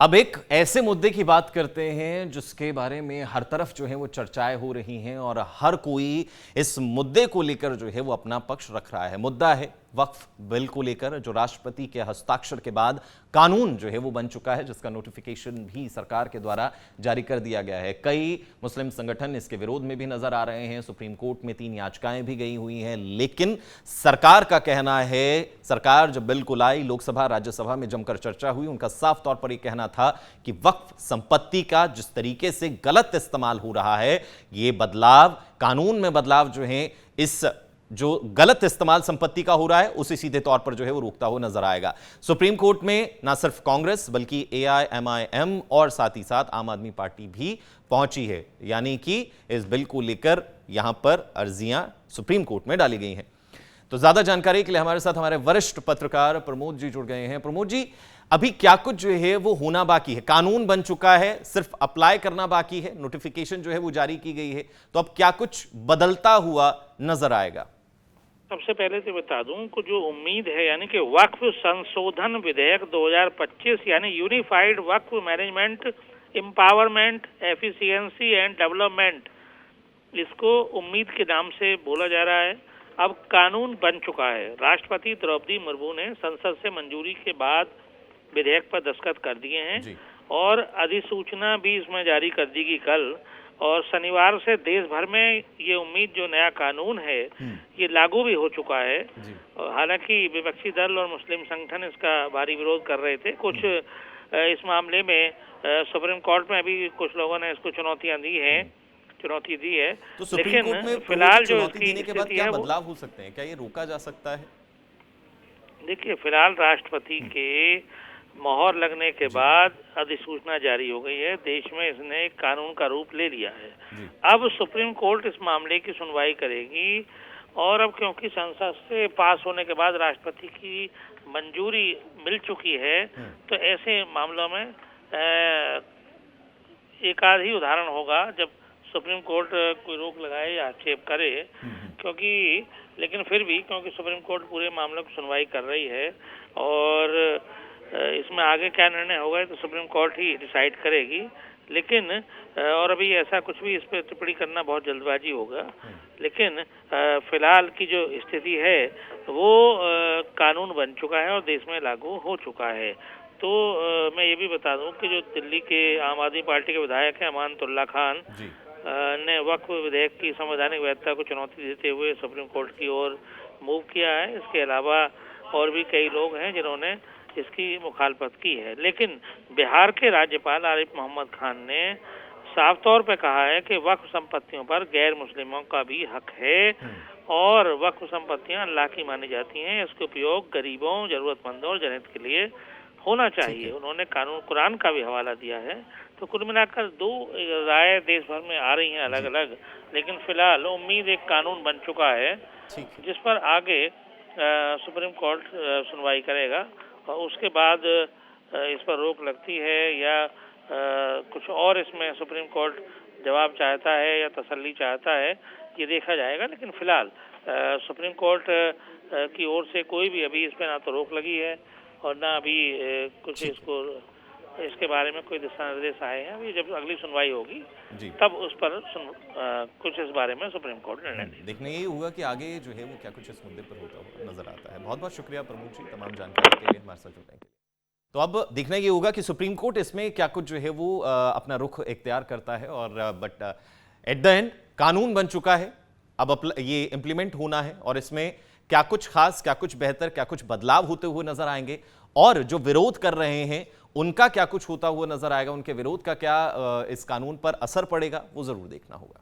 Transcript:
अब एक ऐसे मुद्दे की बात करते हैं जिसके बारे में हर तरफ जो है वो चर्चाएं हो रही हैं और हर कोई इस मुद्दे को लेकर जो है वो अपना पक्ष रख रहा है। मुद्दा है वक्फ बिल को लेकर, जो राष्ट्रपति के हस्ताक्षर के बाद कानून जो है वो बन चुका है, जिसका नोटिफिकेशन भी सरकार के द्वारा जारी कर दिया गया है। कई मुस्लिम संगठन इसके विरोध में भी नजर आ रहे हैं। सुप्रीम कोर्ट में 3 याचिकाएं भी गई हुई हैं, लेकिन सरकार का कहना है, सरकार जब बिल को लाई, लोकसभा राज्यसभा में जमकर चर्चा हुई, उनका साफ तौर पर यह कहना था कि वक्फ संपत्ति का जिस तरीके से गलत इस्तेमाल हो रहा है, ये बदलाव, कानून में बदलाव जो है, इस जो गलत इस्तेमाल संपत्ति का हो रहा है उसे सीधे तौर पर जो है वो रोकता हुआ नजर आएगा। सुप्रीम कोर्ट में ना सिर्फ कांग्रेस बल्कि AIMIM और साथ ही साथ आम आदमी पार्टी भी पहुंची है, यानी कि इस बिल को लेकर यहां पर अर्जियां सुप्रीम कोर्ट में डाली गई हैं। तो ज्यादा जानकारी के लिए हमारे साथ हमारे वरिष्ठ पत्रकार प्रमोद जी जुड़ गए हैं। प्रमोद जी, अभी क्या कुछ जो है वो होना बाकी है? कानून बन चुका है, सिर्फ अप्लाई करना बाकी है, नोटिफिकेशन जो है वो जारी की गई है, तो अब क्या कुछ बदलता हुआ नजर आएगा? सबसे पहले तो बता दूं कि जो उम्मीद है, यानी कि वक्फ संशोधन विधेयक 2025 यानी unified Waqf management empowerment efficiency and development, इसको उम्मीद के नाम से बोला जा रहा है। अब कानून बन चुका है। राष्ट्रपति द्रौपदी मुर्मू ने संसद से मंजूरी के बाद विधेयक पर दस्तखत कर दिए हैं और अधिसूचना भी इसमें जारी कर दी गई कल। और शनिवार से देश भर में ये उम्मीद, जो नया कानून है ये लागू भी हो चुका है। हालांकि विपक्षी दल और मुस्लिम संगठन इसका भारी विरोध कर रहे थे। कुछ इस मामले में सुप्रीम कोर्ट में अभी कुछ लोगों ने इसको चुनौती दी है। तो लेकिन फिलहाल जो इसकी स्थिति है, बदलाव हो सकते हैं क्या? ये रोका जा सकता है? देखिए, फिलहाल राष्ट्रपति के मोहर लगने के बाद अधिसूचना जारी हो गई है। देश में इसने कानून का रूप ले लिया है। अब सुप्रीम कोर्ट इस मामले की सुनवाई करेगी और अब क्योंकि संसद से पास होने के बाद राष्ट्रपति की मंजूरी मिल चुकी है, तो ऐसे मामलों में एक आध ही उदाहरण होगा जब सुप्रीम कोर्ट कोई रोक लगाए या आक्षेप करे, लेकिन फिर भी क्योंकि सुप्रीम कोर्ट पूरे मामले की सुनवाई कर रही है और इसमें आगे क्या निर्णय होगा तो सुप्रीम कोर्ट ही डिसाइड करेगी। लेकिन और अभी ऐसा कुछ भी इस पर टिप्पणी करना बहुत जल्दबाजी होगा। लेकिन फिलहाल की जो स्थिति है वो कानून बन चुका है और देश में लागू हो चुका है। तो मैं ये भी बता दूं कि जो दिल्ली के आम आदमी पार्टी के विधायक हैं अमानतुल्लाह खान ने वक्फ विधेयक की संवैधानिक वैधता को चुनौती देते हुए सुप्रीम कोर्ट की ओर मूव किया है। इसके अलावा और भी कई लोग हैं जिन्होंने इसकी मुखालफत की है। लेकिन बिहार के राज्यपाल आरिफ मोहम्मद खान ने साफ तौर पर कहा है कि वक्फ संपत्तियों पर गैर मुस्लिमों का भी हक है और वक्फ संपत्तियां अल्लाह की मानी जाती हैं। इसका उपयोग गरीबों, जरूरतमंदों और जनहित के लिए होना चाहिए। उन्होंने कुरान का भी हवाला दिया है। तो कुल मिलाकर 2 राय देश भर में आ रही हैं अलग अलग, लेकिन फिलहाल उम्मीद एक कानून बन चुका है जिस पर आगे सुप्रीम कोर्ट सुनवाई करेगा और उसके बाद इस पर रोक लगती है या कुछ और इसमें सुप्रीम कोर्ट जवाब चाहता है या तसल्ली चाहता है, ये देखा जाएगा। लेकिन फिलहाल सुप्रीम कोर्ट की ओर से कोई भी अभी इस पर ना तो रोक लगी है और ना अभी कुछ इसके बारे में कोई दिशा निर्देश आए हैं। अभी जब अगली सुनवाई होगी तब उस पर कुछ इस बारे में सुप्रीम कोर्ट निर्णय देगी। देखने ये होगा कि आगे जो है वो क्या कुछ इस मुद्दे पर होता हुआ नजर आता है। बहुत बहुत शुक्रिया प्रमोद जी तमाम जानकारी के लिए हमारे साथ जुड़ने के लिए। तो अब देखना ये होगा कि सुप्रीम कोर्ट इसमें क्या कुछ जो है वो अपना रुख इख्तियार करता है और बट एट द एंड कानून बन चुका है। अब ये इम्प्लीमेंट होना है और इसमें क्या कुछ खास, क्या कुछ बेहतर, क्या कुछ बदलाव होते हुए नजर आएंगे और जो विरोध कर रहे हैं उनका क्या कुछ होता हुआ नजर आएगा, उनके विरोध का क्या इस कानून पर असर पड़ेगा, वो जरूर देखना होगा।